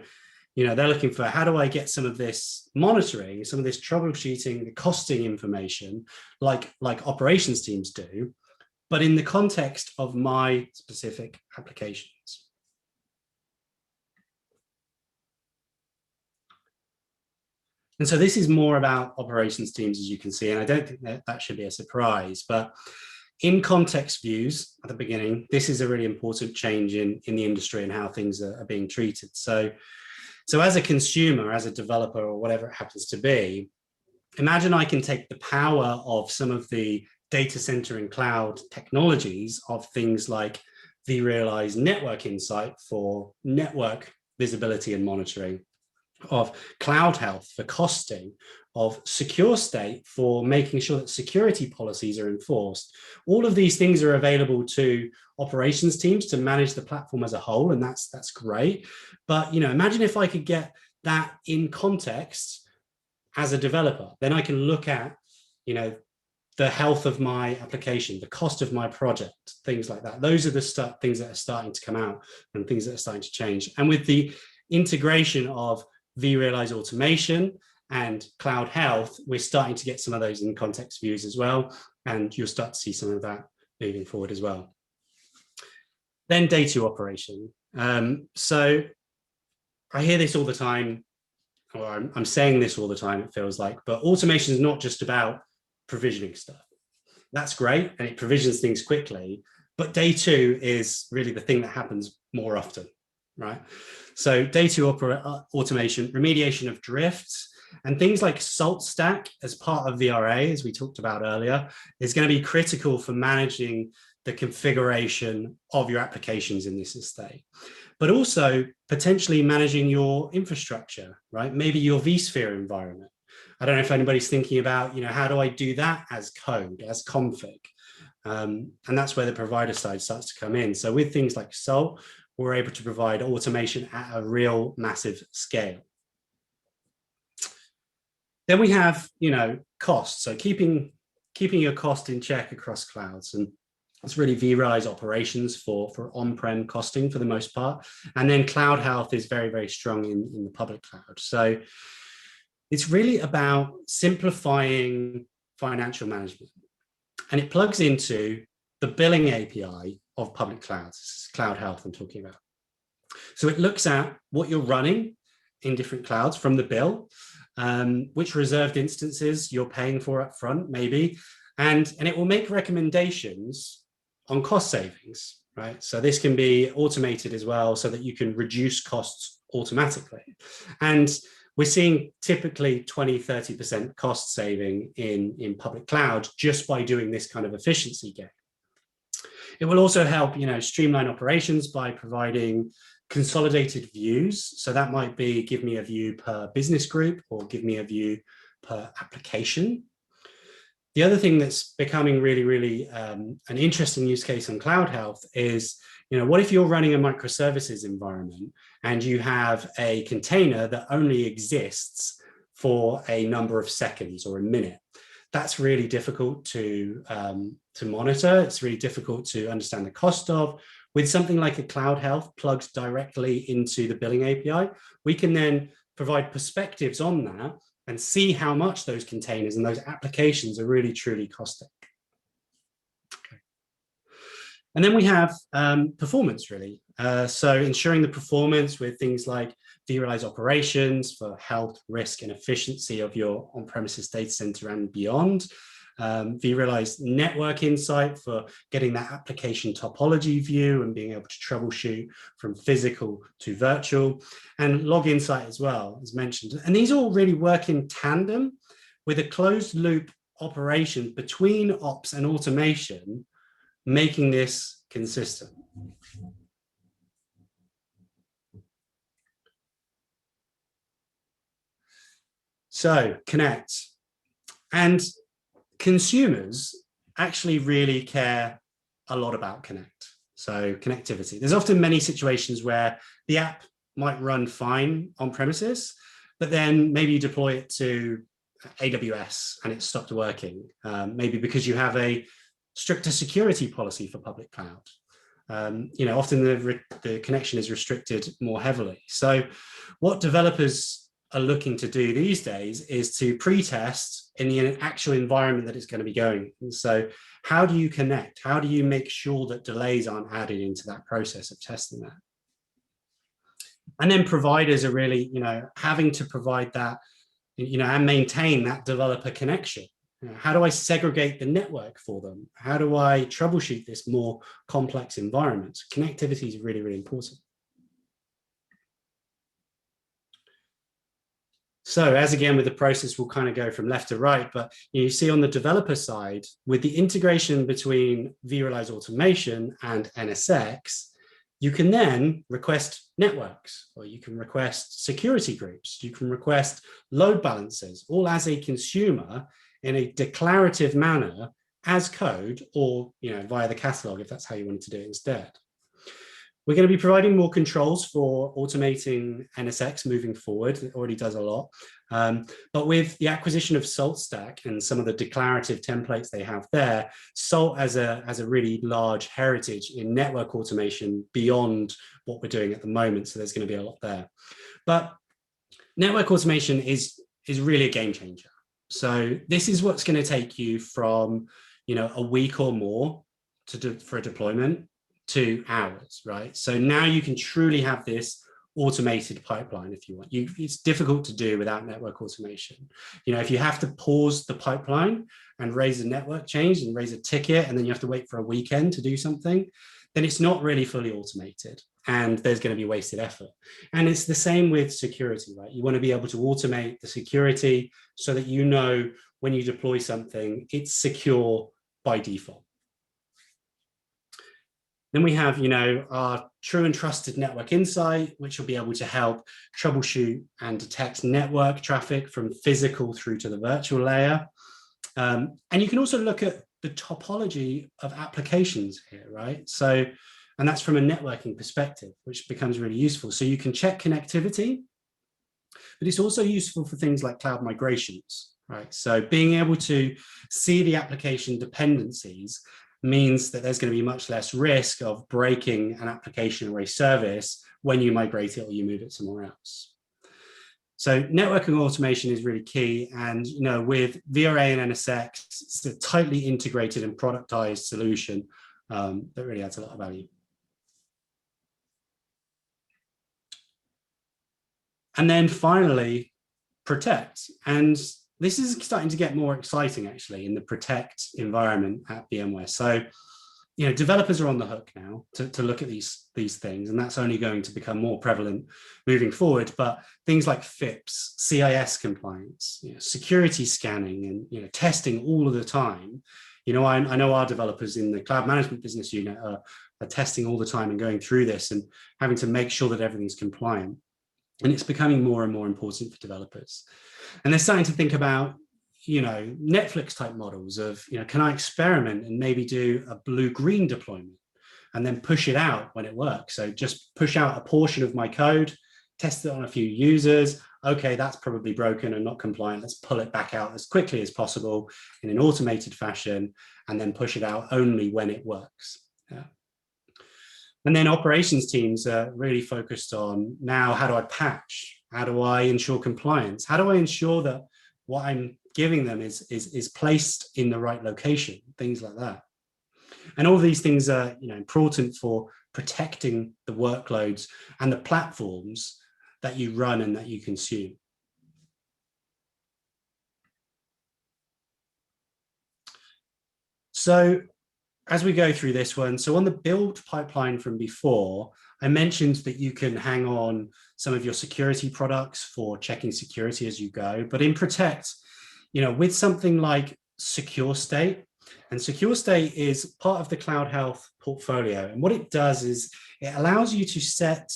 they're looking for, how do I get some of this monitoring, some of this troubleshooting, the costing information, like operations teams do, but in the context of my specific applications. And so this is more about operations teams, as you can see, and I don't think that should be a surprise, but in context views at the beginning, this is a really important change in the industry and how things are being treated. So as a consumer, as a developer, or whatever it happens to be, imagine I can take the power of some of the data center and cloud technologies of things like vRealize Network Insight for network visibility and monitoring, of cloud health for costing, of secure state for making sure that security policies are enforced. All of these things are available to operations teams to manage the platform as a whole, and that's great. But imagine if I could get that in context as a developer, then I can look at the health of my application, the cost of my project, things like that. Those are the things that are starting to come out and things that are starting to change. And with the integration of vRealize automation and cloud health, we're starting to get some of those in context views as well. And you'll start to see some of that moving forward as well. Then day two operation. So I hear this all the time, or I'm saying this all the time, it feels like, but automation is not just about provisioning stuff. That's great, and it provisions things quickly, but day two is really the thing that happens more often, right? So day two automation, remediation of drifts, and things like salt stack as part of VRA, as we talked about earlier, is going to be critical for managing the configuration of your applications in this estate, but also potentially managing your infrastructure, right? Maybe your vSphere environment. I don't know if anybody's thinking about, how do I do that as code, as config? And that's where the provider side starts to come in. So with things like Salt, we're able to provide automation at a real massive scale. Then we have, costs. So keeping your cost in check across clouds. And it's really vRealize operations for on-prem costing for the most part. And then cloud health is very, very strong in the public cloud. So it's really about simplifying financial management. And it plugs into the billing API of public clouds. This is cloud health I'm talking about. So it looks at what you're running in different clouds from the bill, which reserved instances you're paying for up front, maybe, and it will make recommendations on cost savings, right? So this can be automated as well so that you can reduce costs automatically. And we're seeing typically 20–30% cost saving in public cloud just by doing this kind of efficiency gain. It will also help, streamline operations by providing consolidated views. So that might be give me a view per business group or give me a view per application. The other thing that's becoming really, really an interesting use case on cloud health is, what if you're running a microservices environment and you have a container that only exists for a number of seconds or a minute? That's really difficult to monitor. It's really difficult to understand the cost of. With something like a cloud health plugged directly into the billing API, we can then provide perspectives on that and see how much those containers and those applications are really truly costing. Okay. And then we have performance, really. So ensuring the performance with things like vRealize operations for health, risk, and efficiency of your on-premises data center and beyond. vRealize Network Insight for getting that application topology view and being able to troubleshoot from physical to virtual, and Log Insight as well, as mentioned. And these all really work in tandem with a closed loop operation between ops and automation, making this consistent. So connect. And consumers actually really care a lot about connect. So connectivity. There's often many situations where the app might run fine on premises, but then maybe you deploy it to AWS and it stopped working. Maybe because you have a stricter security policy for public cloud. Often the connection is restricted more heavily. So what developers are looking to do these days is to pre-test in the actual environment that it's going to be going. And so how do you connect? How do you make sure that delays aren't added into that process of testing that? And then providers are really, having to provide that and maintain that developer connection? How do I segregate the network for them? How do I troubleshoot this more complex environment? Connectivity is really, really important. So as again with the process, we'll kind of go from left to right, but you see on the developer side, with the integration between vRealize Automation and NSX, you can then request networks, or you can request security groups, you can request load balancers, all as a consumer in a declarative manner as code, or via the catalog if that's how you wanted to do it instead. We're going to be providing more controls for automating NSX moving forward. It already does a lot. But with the acquisition of SaltStack and some of the declarative templates they have there, Salt has a really large heritage in network automation beyond what we're doing at the moment. So there's going to be a lot there. But network automation is really a game changer. So this is what's going to take you from a week or more for a deployment to hours, right? So now you can truly have this automated pipeline if you want. It's difficult to do without network automation. If you have to pause the pipeline and raise a network change and raise a ticket, and then you have to wait for a weekend to do something, then it's not really fully automated and there's going to be wasted effort. And it's the same with security, right? You want to be able to automate the security so that when you deploy something, it's secure by default. Then we have, our true and trusted network insight, which will be able to help troubleshoot and detect network traffic from physical through to the virtual layer. And you can also look at the topology of applications here, right? So, and that's from a networking perspective, which becomes really useful. So you can check connectivity, but it's also useful for things like cloud migrations, right? So being able to see the application dependencies means that there's going to be much less risk of breaking an application or a service when you migrate it or you move it somewhere else. So networking automation is really key. And with VRA and NSX, it's a tightly integrated and productized solution that really adds a lot of value. And then finally, protect. And this is starting to get more exciting, actually, in the protect environment at VMware. So, developers are on the hook now to look at these things, and that's only going to become more prevalent moving forward. But things like FIPS, CIS compliance, security scanning, and testing all of the time. I know our developers in the cloud management business unit are testing all the time and going through this and having to make sure that everything's compliant. And it's becoming more and more important for developers. And they're starting to think about, Netflix type models of, can I experiment and maybe do a blue-green deployment and then push it out when it works? So just push out a portion of my code, test it on a few users. Okay, that's probably broken and not compliant. Let's pull it back out as quickly as possible in an automated fashion and then push it out only when it works. Yeah. And then operations teams are really focused on now, how do I patch? How do I ensure compliance? How do I ensure that what I'm giving them is placed in the right location? Things like that. And all of these things are important for protecting the workloads and the platforms that you run and that you consume. So as we go through this one, so on the build pipeline from before, I mentioned that you can hang on some of your security products for checking security as you go. But in Protect, with something like Secure State, and Secure State is part of the Cloud Health portfolio. And what it does is it allows you to set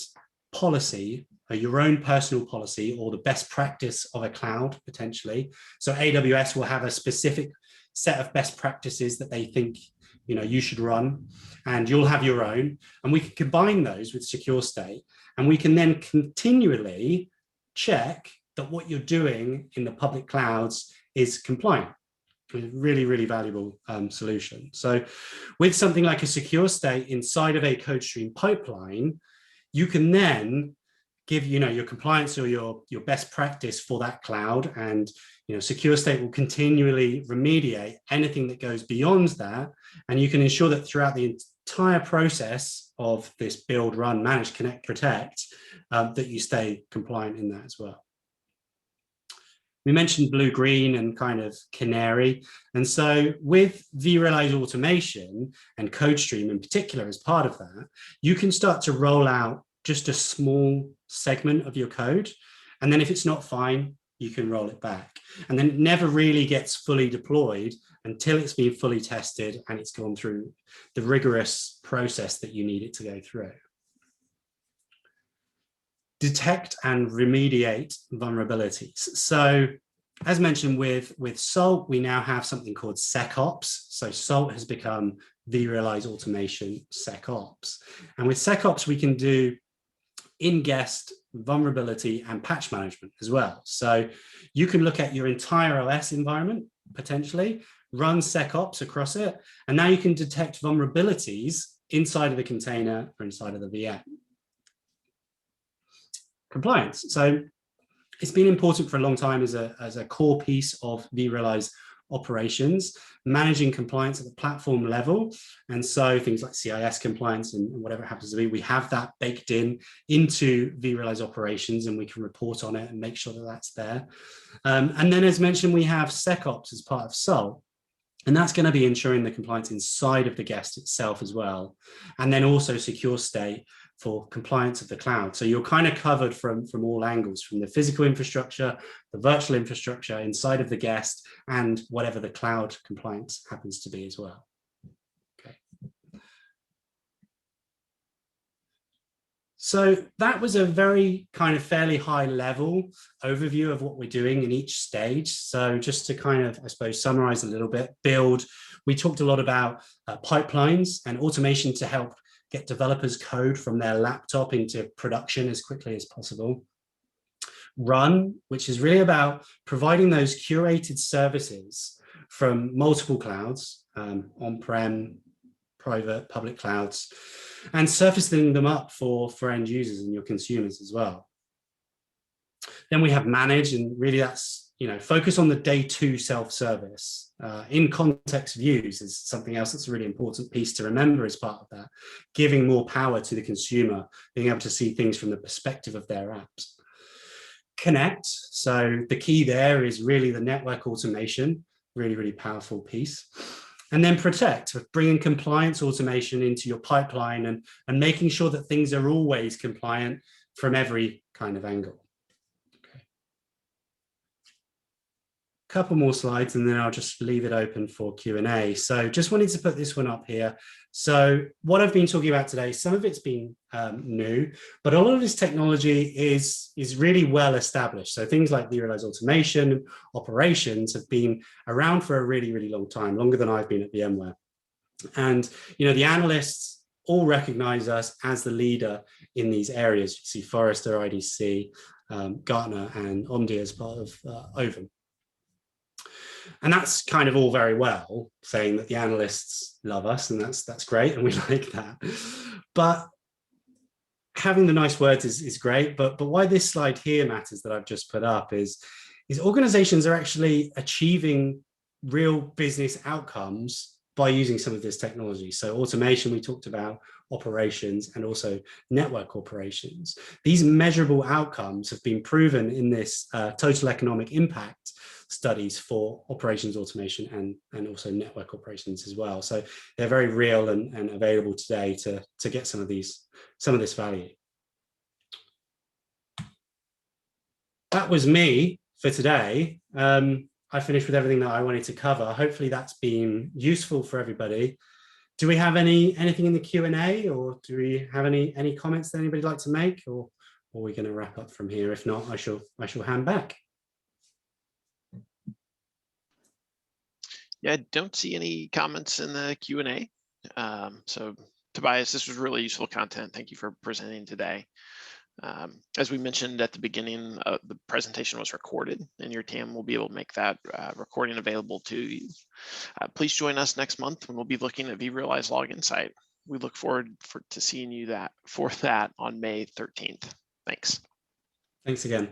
policy, your own personal policy, or the best practice of a cloud, potentially. So AWS will have a specific set of best practices that they think you should run, and you'll have your own, and we can combine those with Secure State, and we can then continually check that what you're doing in the public clouds is compliant. Really, really valuable solution. So with something like a Secure State inside of a CodeStream pipeline, you can then give your compliance or your best practice for that cloud, and Secure State will continually remediate anything that goes beyond that, and you can ensure that throughout the entire process of this build, run, manage, connect, protect, that you stay compliant in that as well. We mentioned blue-green and kind of canary. And so with vRealize automation and CodeStream in particular as part of that, you can start to roll out just a small segment of your code. And then if it's not fine, you can roll it back. And then it never really gets fully deployed until it's been fully tested and it's gone through the rigorous process that you need it to go through. Detect and remediate vulnerabilities. So as mentioned with Salt, we now have something called SecOps. So Salt has become vRealize Automation SecOps. And with SecOps, we can do in-guest vulnerability and patch management as well. So you can look at your entire OS environment, potentially, run SecOps across it, and now you can detect vulnerabilities inside of the container or inside of the VM. Compliance. So it's been important for a long time as a core piece of vRealize operations, managing compliance at the platform level. And so things like CIS compliance and whatever it happens to be, we have that baked into vRealize operations, and we can report on it and make sure that that's there. And then as mentioned, we have SecOps as part of SOL. And that's going to be ensuring the compliance inside of the guest itself as well. And then also secure state for compliance of the cloud. So you're kind of covered from all angles, from the physical infrastructure, the virtual infrastructure inside of the guest, and whatever the cloud compliance happens to be as well. Okay. So that was a very kind of fairly high level overview of what we're doing in each stage. So just to kind of, I suppose, summarize a little bit, build, we talked a lot about pipelines and automation to help get developers code from their laptop into production as quickly as possible. Run, which is really about providing those curated services from multiple clouds, on-prem, private, public clouds, and surfacing them up for end users and your consumers as well. Then we have manage, and really that's, focus on the day two self-service. In context views is something else that's a really important piece to remember as part of that, giving more power to the consumer, being able to see things from the perspective of their apps. Connect, so the key there is really the network automation, really, really powerful piece. And then protect, bringing compliance automation into your pipeline and making sure that things are always compliant from every kind of angle. Couple more slides and then I'll just leave it open for Q&A. So just wanted to put this one up here. So what I've been talking about today, some of it's been new, but a lot of this technology is really well established. So things like vRealize automation, operations have been around for a really, really long time, longer than I've been at VMware. And the analysts all recognize us as the leader in these areas. You see Forrester, IDC, Gartner, and Omdia as part of Ovum. And that's kind of all very well, saying that the analysts love us, and that's great, and we like that. But having the nice words is great, but why this slide here matters that I've just put up is organizations are actually achieving real business outcomes by using some of this technology. So automation, we talked about, operations, and also network operations. These measurable outcomes have been proven in this total economic impact studies for operations automation and also network operations as well. So they're very real and available today to get some of this value. That was me for today. I finished with everything that I wanted to cover. Hopefully that's been useful for everybody. Do we have anything in the Q&A, or do we have any comments that anybody'd like to make, or are we going to wrap up from here? If not, I shall hand back. Yeah, I don't see any comments in the Q&A. So Tobias, this was really useful content. Thank you for presenting today. As we mentioned at the beginning, the presentation was recorded, and your TAM will be able to make that recording available to you. Please join us next month when we'll be looking at vRealize Log Insight. We look forward to seeing you for that on May 13th. Thanks. Thanks again.